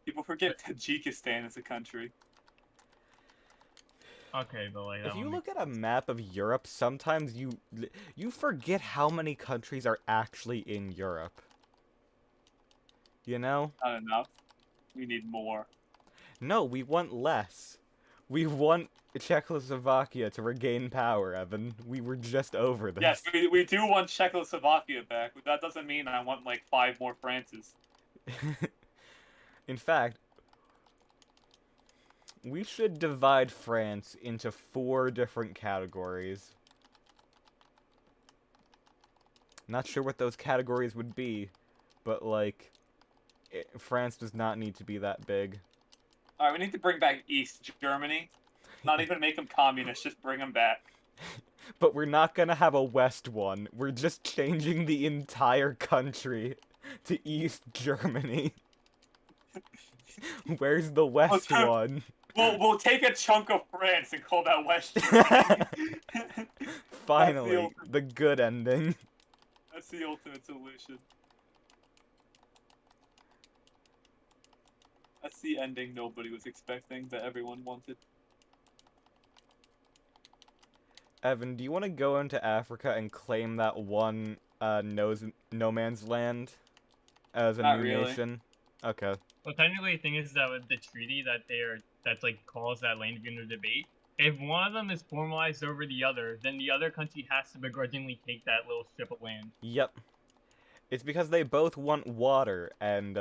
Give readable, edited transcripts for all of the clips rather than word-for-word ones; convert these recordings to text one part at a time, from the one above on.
People forget Tajikistan is a country. Okay, but like If that you one look makes at a sense. map of Europe, sometimes you forget how many countries are actually in Europe. You know? Not enough. We need more. No, we want less. We want Czechoslovakia to regain power, Evan. We were just over Yes, this. we do want Czechoslovakia back, but that doesn't mean I want like 5 more Frances. In fact, we should divide France into 4 different categories. Not sure what those categories would be, but like, France does not need to be that big. Alright, we need to bring back East Germany. Not even make them communist, just bring them back. But we're not gonna have a West one. We're just changing the entire country to East Germany. Where's the West one? We'll take a chunk of France and call that West Germany. Finally, the good ending. That's the ultimate solution. That's the ending nobody was expecting, that everyone wanted. Evan, do you want to go into Africa and claim that one no man's land as a Not new really. nation? Okay. Well, technically, the thing is that with the treaty that's like calls that land to be under debate. If one of them is formalized over the other, then the other country has to begrudgingly take that little strip of land. Yep. It's because they both want water, and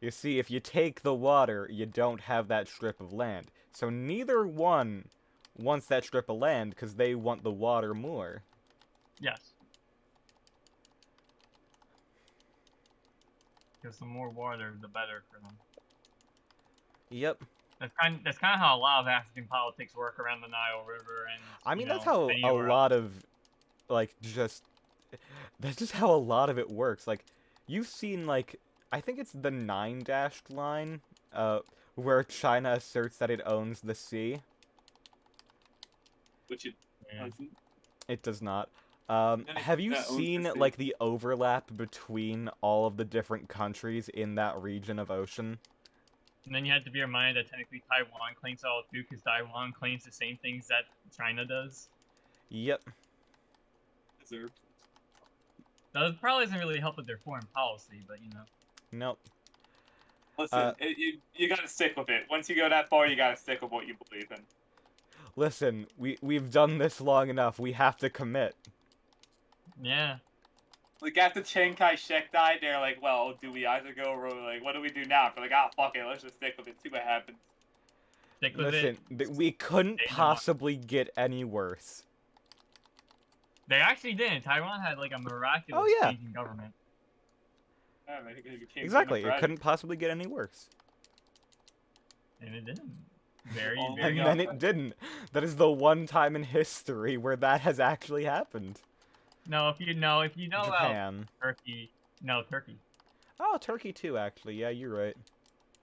you see, if you take the water, you don't have that strip of land. So neither one wants that strip of land because they want the water more. Yes. Because the more water, the better for them. Yep. That's kind of how a lot of African politics work around the Nile River, and I mean, that's how a lot of, like, that's just how a lot of it works. Like, you've seen, like, I think it's the 9-dashed line, where China asserts that it owns the sea. Which it doesn't. It does not. And Have you that owns the seen, sea. like, the overlap between all of the different countries in that region of ocean? And then you have to be reminded that technically Taiwan claims all too, because Taiwan claims the same things that China does. Yep. Deserved. Now, it probably doesn't really help with their foreign policy, but you know. Nope. Listen, you gotta stick with it. Once you go that far, you gotta stick with what you believe in. Listen, we've done this long enough. We have to commit. Yeah. Like, after Chiang Kai-shek died, they're like, well, do we either go or like, what do we do now? They're like, ah, fuck it, let's just stick with it, see what happens. Stick with Listen, it. we couldn't possibly get any worse. They actually didn't. Taiwan had like a miraculous change in government. Yeah, exactly, it couldn't possibly get any worse. And it didn't. Very, and then it didn't. That is the one time in history where that has actually happened. No, if you know Japan. Turkey. Oh, Turkey too, actually. Yeah, you're right.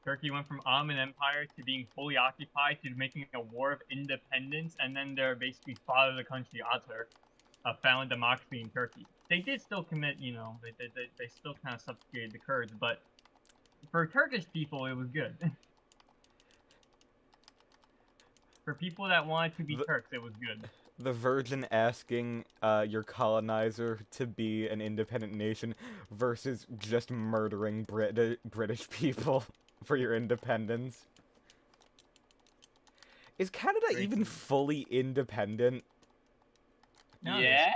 Turkey went from Ottoman Empire to being fully occupied to making a war of independence, and then their basically father of the country, Atatürk, found democracy in Turkey. They did still commit, you know, they still kind of subjugated the Kurds, but for Turkish people, it was good. For people that wanted to be Turks, it was good. The Virgin asking your colonizer to be an independent nation versus just murdering British people for your independence. Is Canada even fully independent? No, yeah,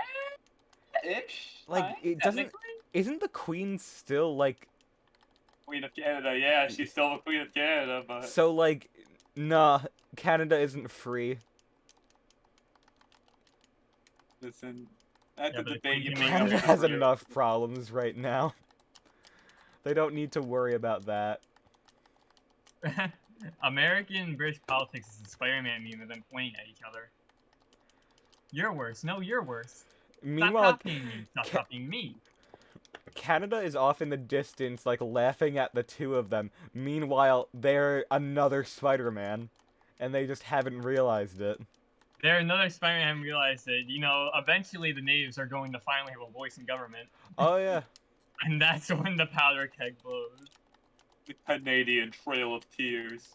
ish. Like, it doesn't. Isn't the Queen still like Queen of Canada? Yeah, she's still the Queen of Canada, but so like, nah, Canada isn't free. Listen, that's a debate you bring Canada up. has enough problems right now. They don't need to worry about that. American British politics is a Spider-Man meme of them pointing at each other. You're worse. No, you're worse. Meanwhile, stop copying me. Stop copying me. Canada is off in the distance, like, laughing at the two of them. Meanwhile, they're another Spider-Man, and they just haven't realized it. They're another Spider-Man haven't realized it. You know, eventually the natives are going to finally have a voice in government. Oh, yeah. And that's when the powder keg blows. The Canadian Trail of Tears.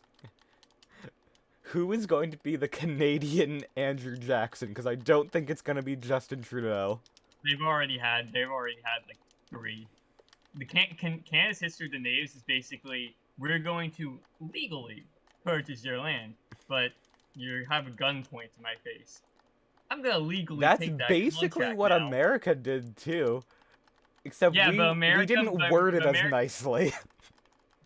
Who is going to be the Canadian Andrew Jackson? Because I don't think it's going to be Justin Trudeau. They've already had like 3. The Canada's history of the natives is basically, we're going to legally purchase your land, but you have a gun point to my face. I'm gonna legally That's take that basically contract what now. America did too. Except Yeah, we, but America, we didn't but word it as America- nicely.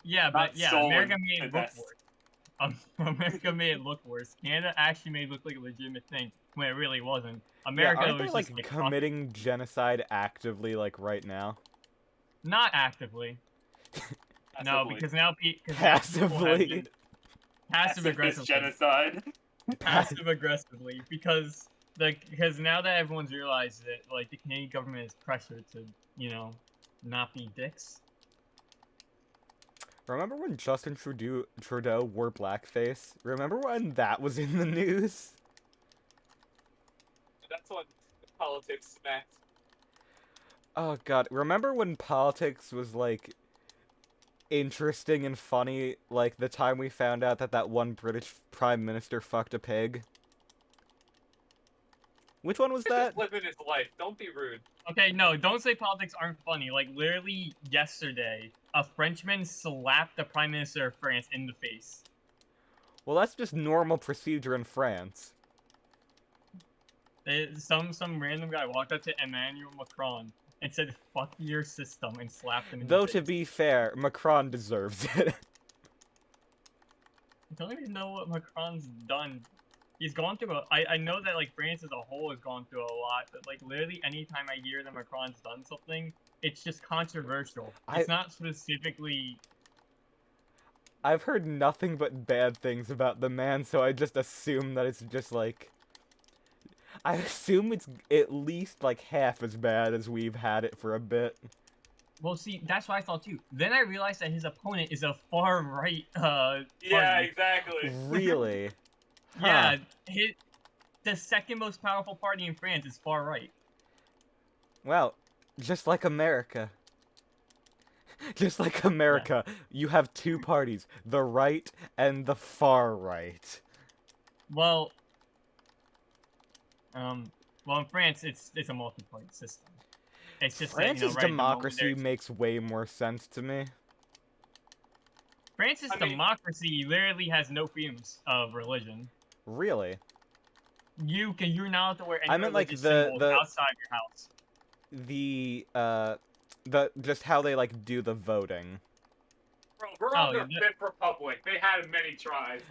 Yeah, Not but yeah, stolen America made to it look death. worse. America made it look worse. Canada actually made it look like a legitimate thing when it really wasn't. America Yeah, aren't they was like just like committing genocide actively like right now? not actively. No, Passively. because now Passively. passive aggressively. genocide. Passive aggressively because now that everyone's realized that like the Canadian government is pressured to not be dicks. Remember when Justin Trudeau wore blackface? Remember when that was in the news? That's what politics meant. Oh god, remember when politics was like interesting and funny, like the time we found out that one British prime minister fucked a pig? Which one was that? Just living his life. Don't be rude. Okay, no, don't say politics aren't funny. Like literally yesterday, a Frenchman slapped the prime minister of France in the face. Well, that's just normal procedure in France. Some random guy walked up to Emmanuel Macron and said "fuck your system" and slapped him in Though the to face. be fair, Macron deserves it. I don't even know what Macron's done. He's gone through I know that like France as a whole has gone through a lot, but like literally anytime I hear that Macron's done something, it's just controversial. It's not specifically. I've heard nothing but bad things about the man, so I just assume that it's just like... I assume it's at least like half as bad as we've had it for a bit. Well, see, that's what I thought too. Then I realized that his opponent is a far right. Yeah, party. exactly. Really? Huh. Yeah, the second most powerful party in France is far right. Well, just like America. Just like America, you have 2 parties, the right and the far right. Well, in France, it's a multi-party system. It's just France's that, democracy makes way more sense to me. France's democracy literally has no freedoms of religion. Really? You're not allowed to wear any I meant like religious symbols outside your house. Just how they like do the voting. Bro, we're on the Fifth Republic. They had many tries.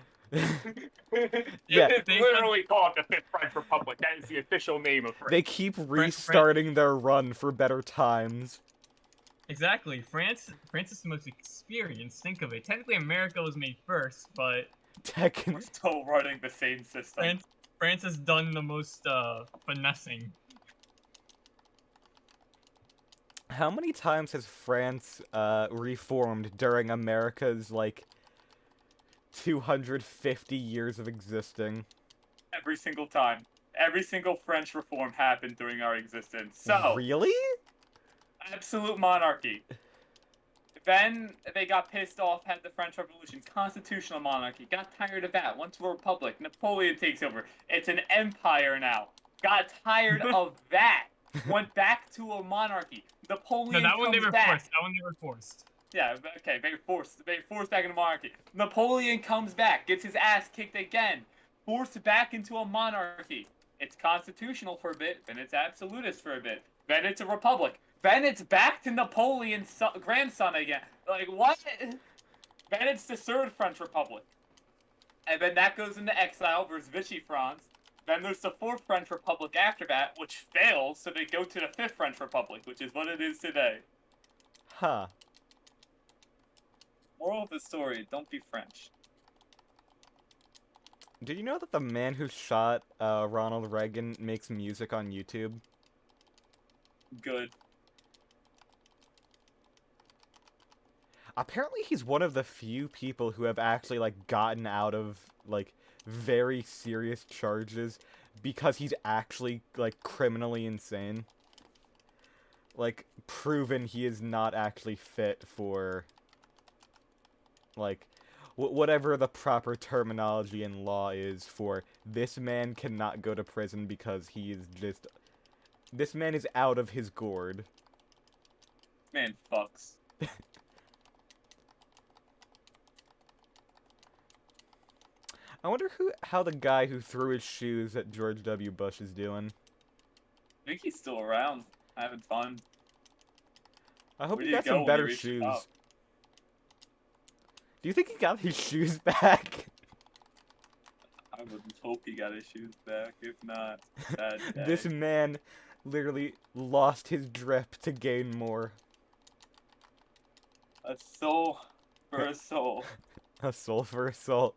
Yeah, it's literally called the Fifth French Republic. That is the official name of France. They keep restarting their run for better times. Exactly. France is the most experienced. Think of it. Technically, America was made first, but we're still running the same system. France has done the most finessing. How many times has France reformed during America's like 250 years of existing? Every single time. Every single French reform happened during our existence. So really? Absolute monarchy. Then they got pissed off, had the French Revolution, constitutional monarchy, got tired of that, went to a republic, Napoleon takes over. It's an empire now. Got tired of that, went back to a monarchy. Napoleon comes back. That one they were forced. Yeah, okay, they forced back into monarchy. Napoleon comes back, gets his ass kicked again, forced back into a monarchy. It's constitutional for a bit, then it's absolutist for a bit, then it's a republic. Then it's back to Napoleon's grandson again. Like, what? Then it's the Third French Republic. And then that goes into exile versus Vichy France. Then there's the Fourth French Republic after that, which fails, so they go to the Fifth French Republic, which is what it is today. Huh. Moral of the story, don't be French. Did you know that the man who shot Ronald Reagan makes music on YouTube? Good. Apparently he's one of the few people who have actually, like, gotten out of, like, very serious charges because he's actually, like, criminally insane. Like, proven he is not actually fit for like, whatever the proper terminology in law is for this man cannot go to prison because he is just... This man is out of his gourd. Man, fucks. I wonder how the guy who threw his shoes at George W. Bush is doing. I think he's still around, having fun. I hope Where he did got he go some when he better reached the shoes. top? Do you think he got his shoes back? I would hope he got his shoes back. If not, sad day. This man literally lost his drip to gain more. A soul for a soul. A soul for a soul.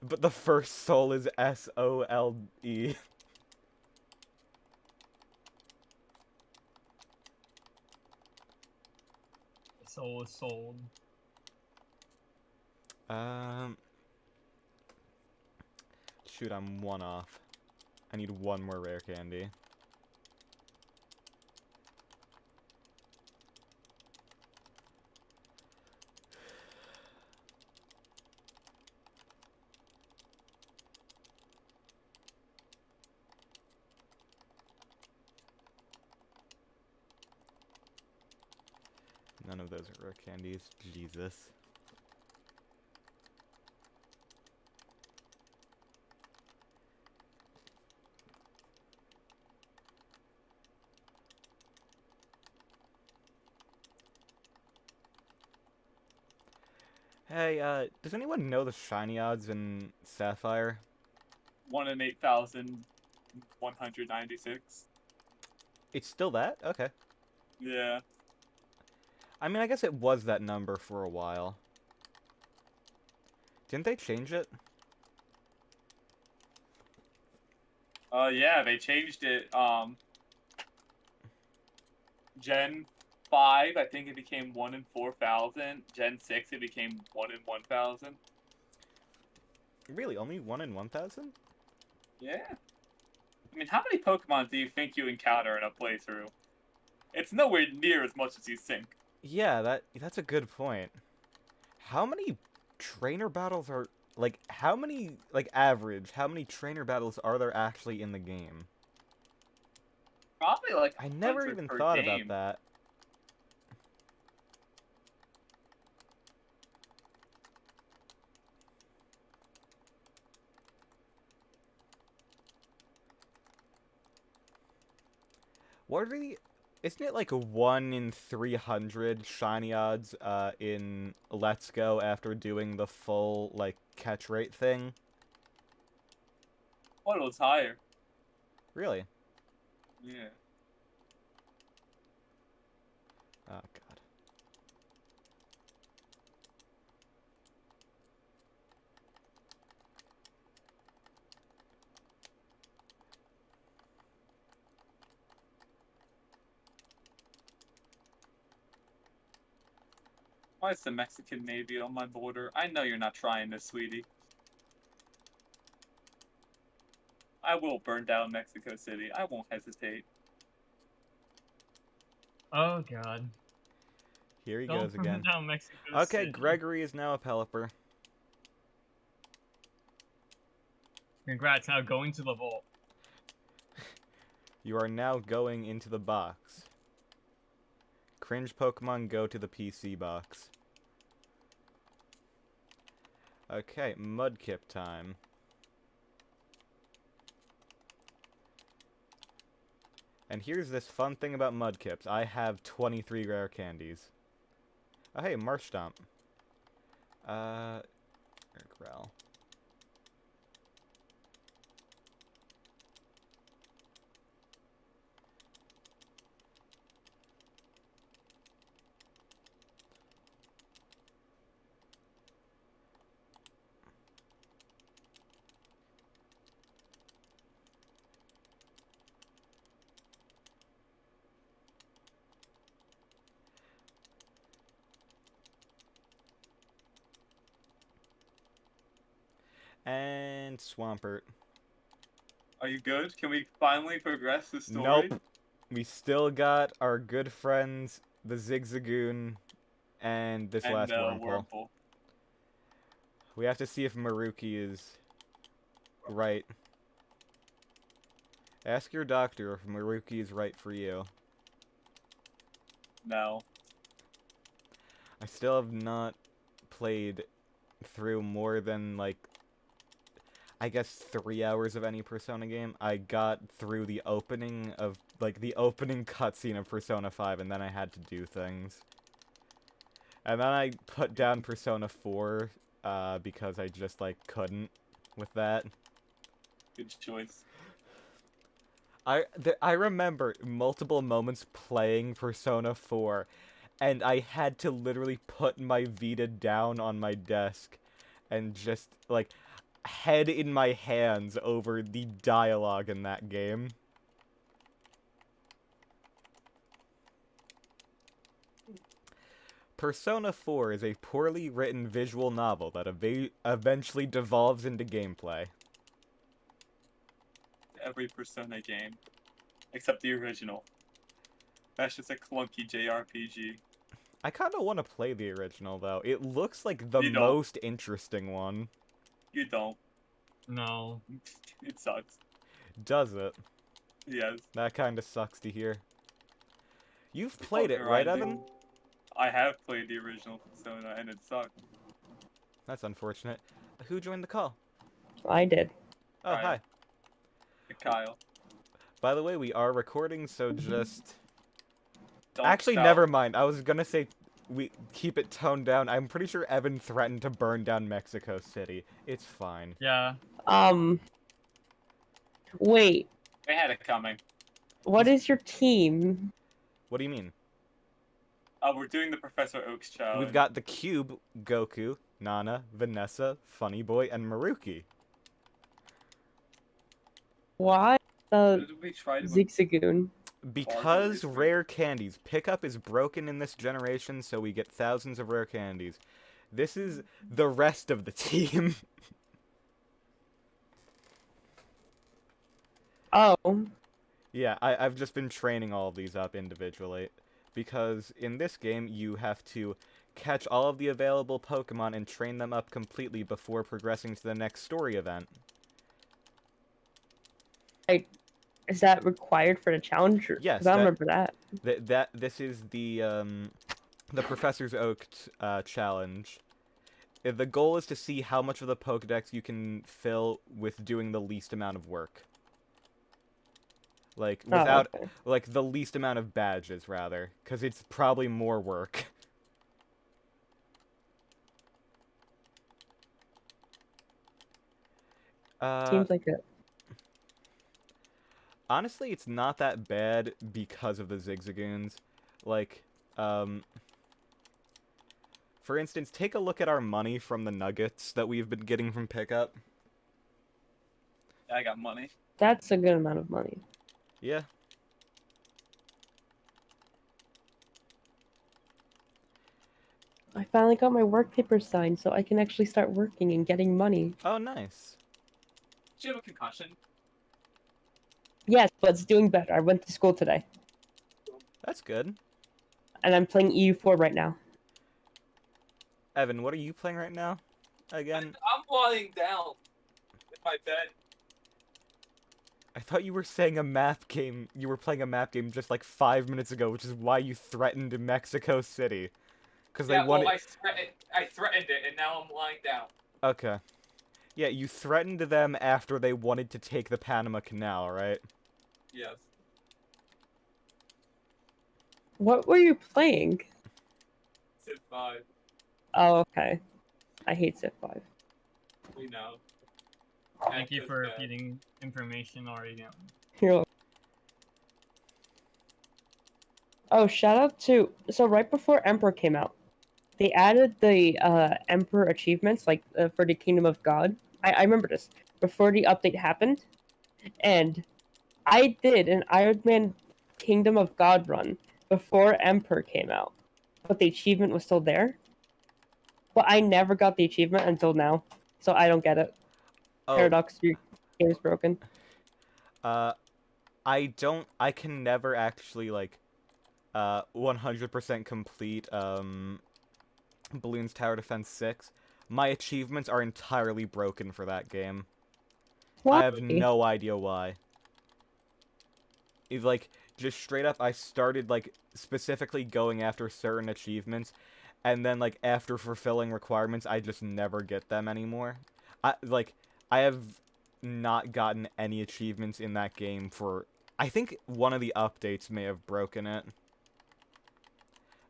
But the first soul is S-O-L-E. Soul is sold. Shoot, I'm one off. I need one more rare candy. None of those are rare candies. Jesus. Hey, does anyone know the shiny odds in Sapphire? 1 in 8,196. It's still that? Okay. Yeah. I mean, I guess it was that number for a while. Didn't they change it? Yeah, they changed it. Gen 5, I think it became 1 in 4,000. Gen 6, it became 1 in 1,000. Really? Only 1 in 1,000? Yeah. I mean, how many Pokemon do you think you encounter in a playthrough? It's nowhere near as much as you think. Yeah, that's a good point. How many trainer battles are... Like, how many... Like, average, how many trainer battles are there actually in the game? Probably like I never 100 even per thought game. about that. What are the... Isn't it like a 1 in 300 shiny odds in Let's Go after doing the full, like, catch rate thing? What was higher? Really? Yeah. Oh, God. Why is the Mexican Navy on my border? I know you're not trying this, sweetie. I will burn down Mexico City. I won't hesitate. Oh god. Here he Don't goes again. burn down Mexico Okay, City. Gregory is now a Pelipper. Congrats, now going to the vault. You are now going into the box. Cringe Pokemon go to the PC box. Okay, Mudkip time. And here's this fun thing about Mudkips. I have 23 rare candies. Oh hey, Marshtomp. Growl. And Swampert. Are you good? Can we finally progress the story? Nope. We still got our good friends, the Zigzagoon, and this last Wurmple. Wurmple. We have to see if Maruki is right. Ask your doctor if Maruki is right for you. No. I still have not played through more than, like, I guess 3 hours of any Persona game. I got through the opening of, like, the opening cutscene of Persona 5, and then I had to do things. And then I put down Persona 4, because I just, like, couldn't with that. Good choice. I remember multiple moments playing Persona 4, and I had to literally put my Vita down on my desk and just, like, head in my hands over the dialogue in that game. Persona 4 is a poorly written visual novel that eventually devolves into gameplay. Every Persona game. Except the original. That's just a clunky JRPG. I kind of want to play the original, though. It looks like the You don't. most interesting one. You don't. No. It sucks. Does it? Yes. That kind of sucks to hear. You've played it, Fucking right, grinding. Evan? I have played the original Persona and it sucked. That's unfortunate. Who joined the call? I did. Oh, Kyle. hi. Kyle. By the way, we are recording, so just... Don't Actually, stop. never mind. I was gonna say we keep it toned down. I'm pretty sure Evan threatened to burn down Mexico City. It's fine. Yeah. Wait. They had it coming. What is your team? What do you mean? We're doing the Professor Oaks challenge. We've got the Cube, Goku, Nana, Vanessa, Funny Boy, and Maruki. Why the Did we try to Zigzagoon? Because Bargain. rare candies. Pickup is broken in this generation, so we get thousands of rare candies. This is the rest of the team. Oh. Yeah, I've just been training all of these up individually. Because in this game, you have to catch all of the available Pokemon and train them up completely before progressing to the next story event. Is that required for the challenge? Yes, 'Cause I that- don't remember that. This is the Professor's Oak challenge. The goal is to see how much of the Pokedex you can fill with doing the least amount of work. Like, without, Oh, okay. like, the least amount of badges, rather. Because it's probably more work. Seems like it. Honestly, it's not that bad because of the Zigzagoons. Like, for instance, take a look at our money from the nuggets that we've been getting from pickup. I got money. That's a good amount of money. Yeah. I finally got my work papers signed, so I can actually start working and getting money. Oh, nice. Did you have a concussion? Yes, but it's doing better. I went to school today, That's good. and I'm playing EU4 right now. Evan, what are you playing right now? Again? I'm lying down in my bed. I thought you were saying a map game. You were playing a map game just like 5 minutes ago, which is why you threatened Mexico City. Because they wanted. I threatened it, and now I'm lying down. Okay. Yeah, you threatened them after they wanted to take the Panama Canal, right? Yes. What were you playing? Civ 5. Oh, okay. I hate Civ 5. We know. Thank you That's for bad. repeating information already. Here. Oh, shout out to... So right before Emperor came out, they added the Emperor achievements, like, for the Kingdom of God. I remember this. Before the update happened. And I did an Iron Man Kingdom of God run before Emperor came out. But the achievement was still there. But I never got the achievement until now. So I don't get it. Oh, Paradox, your game is broken. I can never actually, like, 100% complete, Balloons Tower Defense 6. My achievements are entirely broken for that game. Why? I have no idea why. It's like, just straight up, I started, like, specifically going after certain achievements, and then, like, after fulfilling requirements, I just never get them anymore. I have not gotten any achievements in that game for... I think one of the updates may have broken it.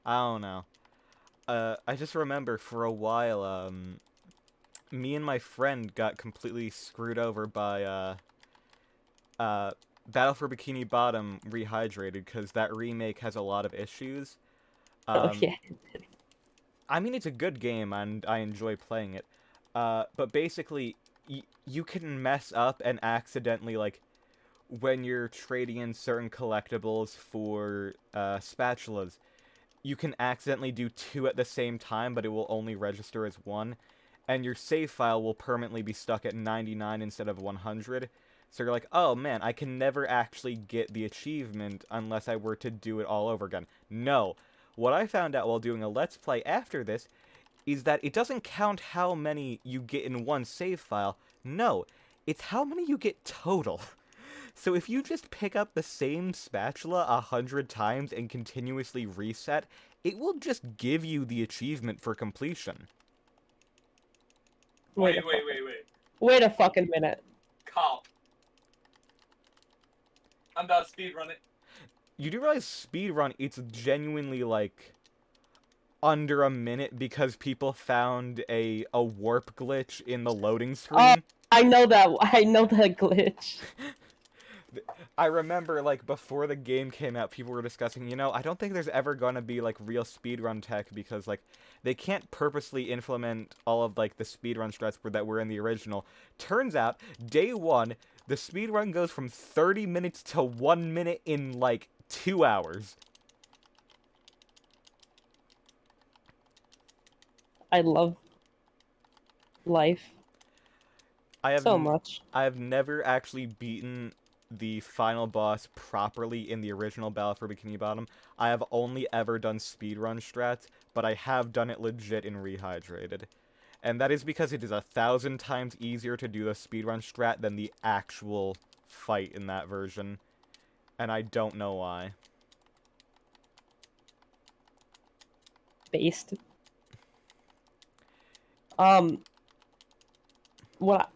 I don't know. I just remember for a while, me and my friend got completely screwed over by, Battle for Bikini Bottom Rehydrated, because that remake has a lot of issues. Oh yeah. I mean, it's a good game, and I enjoy playing it. But basically, you can mess up and accidentally, like, when you're trading in certain collectibles for, spatulas, you can accidentally do 2 at the same time, but it will only register as 1. And your save file will permanently be stuck at 99 instead of 100. So you're like, oh man, I can never actually get the achievement unless I were to do it all over again. No. What I found out while doing a Let's Play after this is that it doesn't count how many you get in one save file. No, it's how many you get total. So if you just pick up the same spatula 100 times and continuously reset, it will just give you the achievement for completion. Wait. Wait a fucking minute. Cop. I'm about to speedrun it. You do realize speedrun, it's genuinely, like, under a minute because people found a warp glitch in the loading screen. I know that glitch. I remember, like, before the game came out, people were discussing, you know, I don't think there's ever gonna be, like, real speedrun tech because, like, they can't purposely implement all of, like, the speedrun strats that were in the original. Turns out, day 1, the speedrun goes from 30 minutes to 1 minute in, like, 2 hours. I love life I have so much. I have never actually beaten the final boss properly in the original Battle for Bikini Bottom. I have only ever done speedrun strats, but I have done it legit in Rehydrated. And that is because it is 1,000 times easier to do the speedrun strat than the actual fight in that version. And I don't know why. Based. What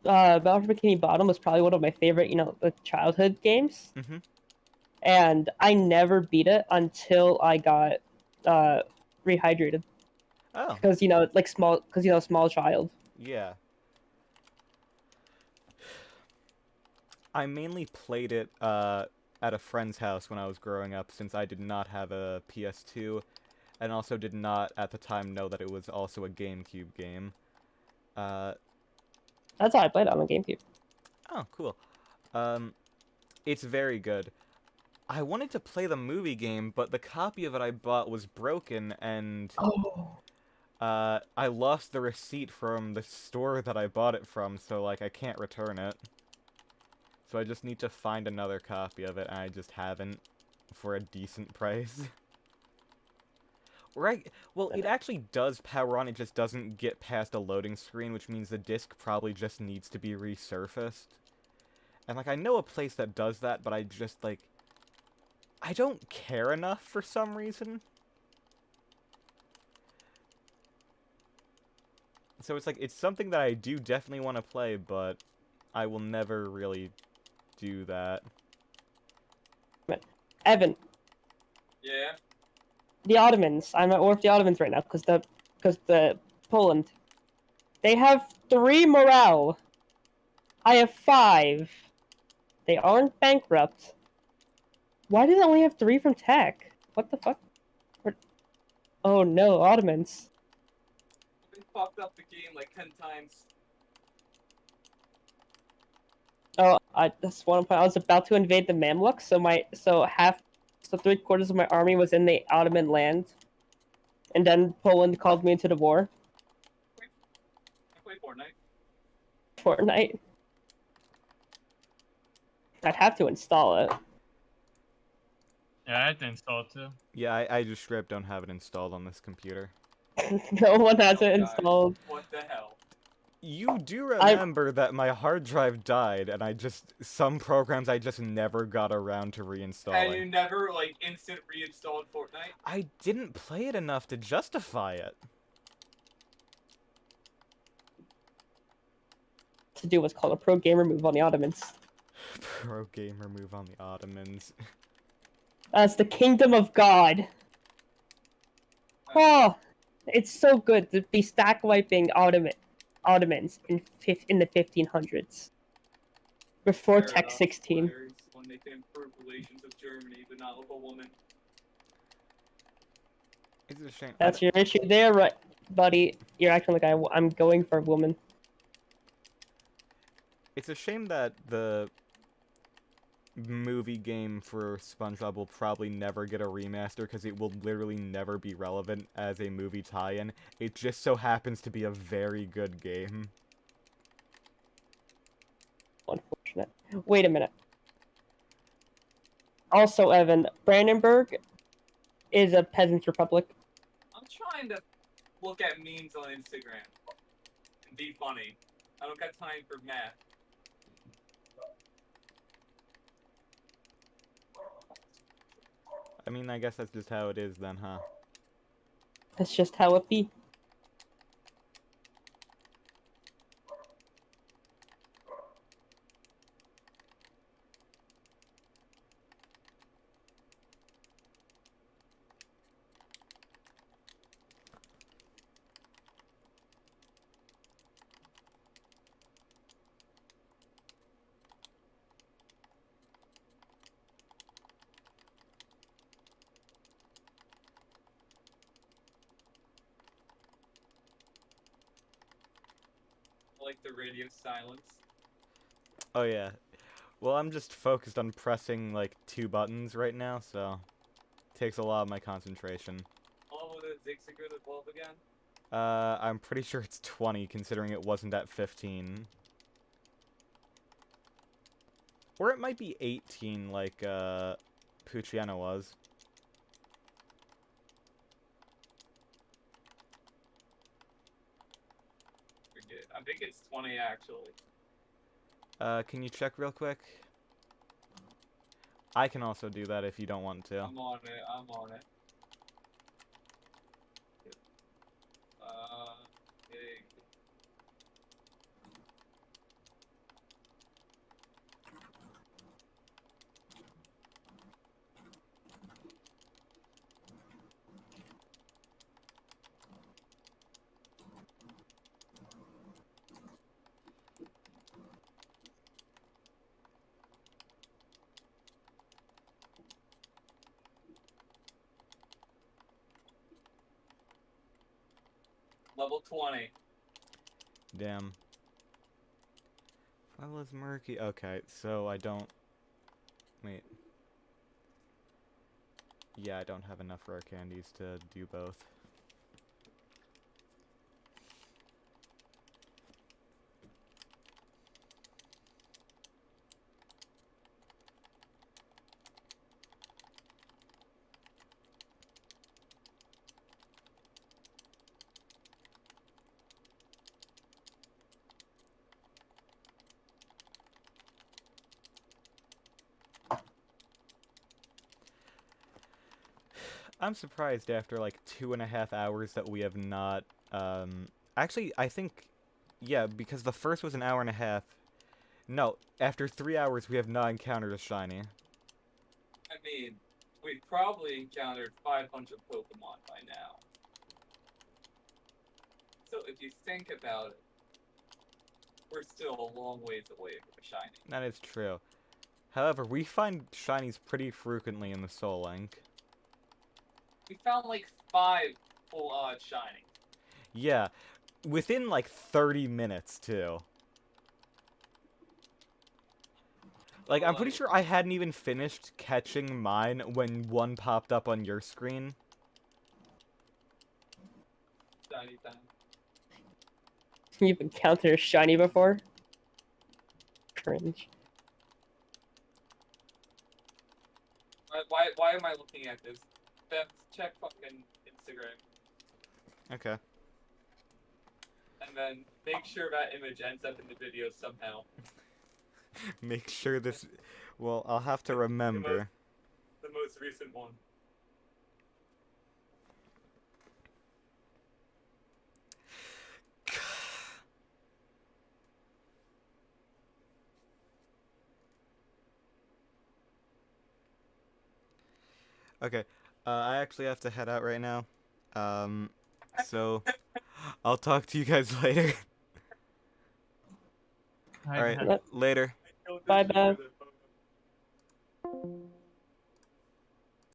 Battle for Bikini Bottom was probably one of my favorite, childhood games. Mm-hmm. And I never beat it until I got rehydrated. Oh. Because small child. Yeah. I mainly played it at a friend's house when I was growing up, since I did not have a PS2, and also did not at the time know that it was also a GameCube game. That's how I played it on the GameCube. Oh, cool. It's very good. I wanted to play the movie game, but the copy of it I bought was broken, and I lost the receipt from the store that I bought it from, so, like, I can't return it. So I just need to find another copy of it, and I just haven't, for a decent price. Right, well, it actually does power on, it just doesn't get past a loading screen, which means the disc probably just needs to be resurfaced. And, like, I know a place that does that, but I just, like, I don't care enough for some reason. So it's like, it's something that I do definitely want to play, but I will never really do that. Evan. Yeah. The Ottomans. I'm at war with the Ottomans right now because the Poland. They have 3 morale. I have 5. They aren't bankrupt. Why do they only have 3 from tech? What the fuck? Oh no, Ottomans. They fucked up the game like 10 times. Oh, that's one point. I was about to invade the Mamluks, so 3/4 of my army was in the Ottoman land, and then Poland called me into the war. I play Fortnite. Fortnite. I'd have to install it. Yeah, I had to install it too. Yeah, I just straight up don't have it installed on this computer. No one has it guys, installed. What the hell? You do remember that my hard drive died, and some programs I just never got around to And you reinstalling. never like instant reinstalled Fortnite? I didn't play it enough to justify it. To do what's called a pro gamer move on the Ottomans. Pro gamer move on the Ottomans. That's the kingdom of God. Oh, it's so good to be stack wiping Ottomans in the 1500s. Before Fair Tech enough, 16. players, when they can improve relations with Germany, but not with a woman. It's a shame. That's your issue there, right, buddy? You're acting like I'm going for a woman. It's a shame that the movie game for SpongeBob will probably never get a remaster because it will literally never be relevant as a movie tie-in. It just so happens to be a very good game. Unfortunate. Wait a minute. Also, Evan, Brandenburg is a peasant's republic. I'm trying to look at memes on Instagram and be funny. I don't got time for math. I mean, I guess that's just how it is then, huh? That's just how it be. I like the radio silence. Oh yeah. Well, I'm just focused on pressing, like, 2 buttons right now, so... Takes a lot of my concentration. All of the Zigzagoon above again? I'm pretty sure it's 20, considering it wasn't at 15. Or it might be 18, like, Pucciano was. Forget. I think it's 20 actually. Can you check real quick? I can also do that if you don't want to. I'm on it. I'm on it. Big. Level 20. Damn. Well, is murky. Okay, so I don't... Wait. Yeah, I don't have enough rare candies to do both. I'm surprised after like 2.5 hours that we have not, actually, I think, yeah, because the first was an hour and a half. No, after 3 hours we have not encountered a shiny. I mean, we've probably encountered 500 Pokemon by now. So if you think about it, we're still a long ways away from a shiny. That is true. However, we find shinies pretty frequently in the Soul Link. We found like 5 full shiny. Yeah, within like 30 minutes too. Like, I'm pretty sure I hadn't even finished catching mine when one popped up on your screen. Shiny time. You've encountered a shiny before? Cringe. Why am I looking at this? Beth, check fucking Instagram. Okay. And then make sure that image ends up in the video somehow. Make sure this. Well, I'll have to remember. The most recent one. Okay. I actually have to head out right now. So I'll talk to you guys later. I All right. had- Yep. Later. Bye, Beth.